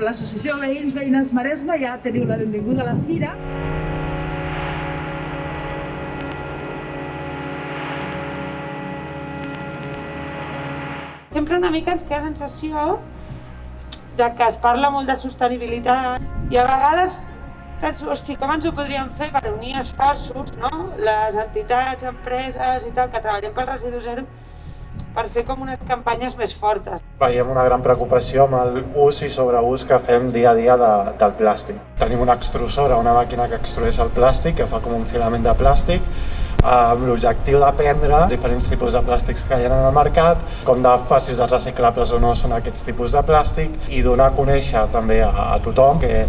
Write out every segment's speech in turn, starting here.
l'associació Veïns Veïnes Maresme ja teniu la benvinguda a la fira. Sempre una mica ens queda la sensació de que es parla molt de sostenibilitat i a vegades penso, hosti, com ens ho podríem fer per unir esforços, no? Les entitats, empreses i tal, que treballem pel residu zero, per fer com unes campanyes més fortes. Veiem una gran preocupació amb l'ús i sobreús que fem dia a dia del plàstic. Tenim una extrusora, una màquina que extrueix el plàstic, que fa com un filament de plàstic, amb l'objectiu d'aprendre diferents tipus de plàstics que hi ha en el mercat, com de fàcils de reciclables o no són aquests tipus de plàstic, i donar a conèixer també a tothom que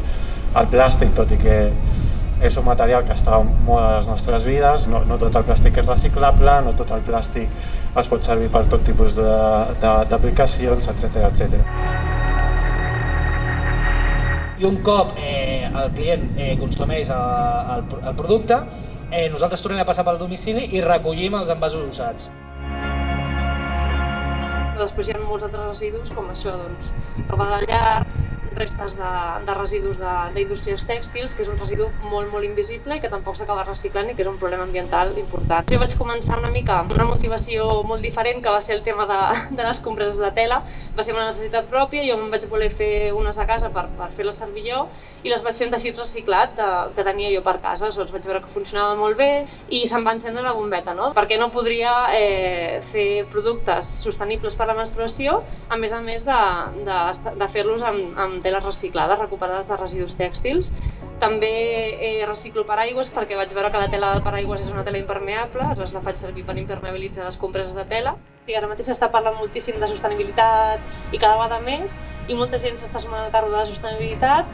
el plàstic, tot i que és un material que està molt a les nostres vides, no tot el plàstic és reciclable, no tot el plàstic es pot servir per tot tipus d'aplicacions, etc. I un cop el client consumeix el producte, nosaltres tornem a passar pel domicili i recollim els envasos usats. Després hi ha molts altres residus, com això, roba de llar, restes de residus d'indústries tèxtils, que és un residu molt invisible i que tampoc s'acaba reciclant i que és un problema ambiental important. Jo vaig començar una mica amb una motivació molt diferent, que va ser el tema de les compreses de tela. Va ser una necessitat pròpia, jo em vaig voler fer unes a casa per fer-les servir jo i les vaig fer en teixit reciclat que tenia jo per casa. Vaig veure que funcionava molt bé i se'm va encendre la bombeta, no? Perquè no podria fer productes sostenibles per la menstruació, a més de fer-los amb teles reciclades, recuperades de residus tèxtils. També reciclo paraigües perquè vaig veure que la tela del paraigües és una tela impermeable, aleshores la faig servir per impermeabilitzar les compreses de tela. I ara mateix s'està parlant moltíssim de sostenibilitat i cada vegada més, i molta gent s'està sumant al carro de la sostenibilitat,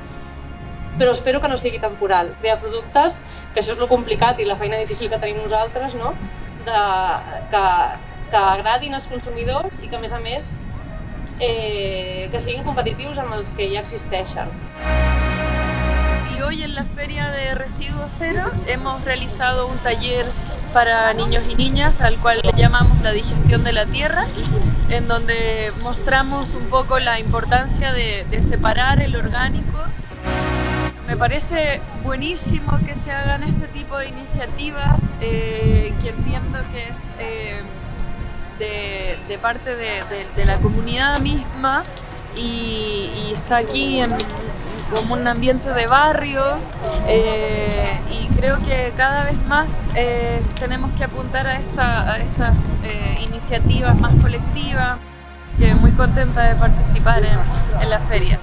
però espero que no sigui temporal. Crear productes, que això és lo complicat i la feina difícil que tenim nosaltres, no? Que agradin als consumidors i que, a més, que siguin competitius amb els que ja existeixen. Y hoy en la Feria de Residuos Cero hemos realizado un taller para niños y niñas al cual le llamamos la digestión de la tierra, en donde mostramos un poco la importancia de separar el orgánico. Me parece buenísimo que se hagan este tipo de iniciativas, que entiendo que es de parte de la comunidad misma y está aquí como un ambiente de barrio, y creo que cada vez más tenemos que apuntar a estas iniciativas más colectivas. Que muy contenta de participar en la feria.